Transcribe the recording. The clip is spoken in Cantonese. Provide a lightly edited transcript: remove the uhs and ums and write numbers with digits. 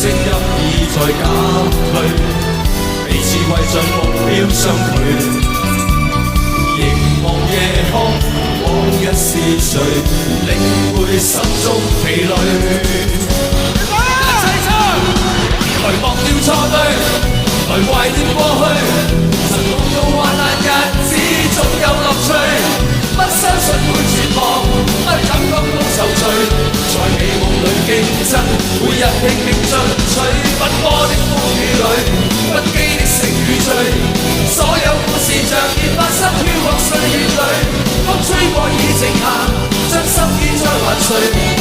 聲音已在減退，彼此為着目標相距。凝望夜空，往日是誰領會心中疲累？一齊唱，來忘掉錯對，來懷念過去。曾共度患難日子，總有樂趣。不相信會絕望，不感覺到愁緒，在美夢裏競爭，每日拼命進取。奔波的風雨裏，不羈的勝與罪，所有故事像已發生飄泊歲月裏。風吹過已靜下，將心意再還誰？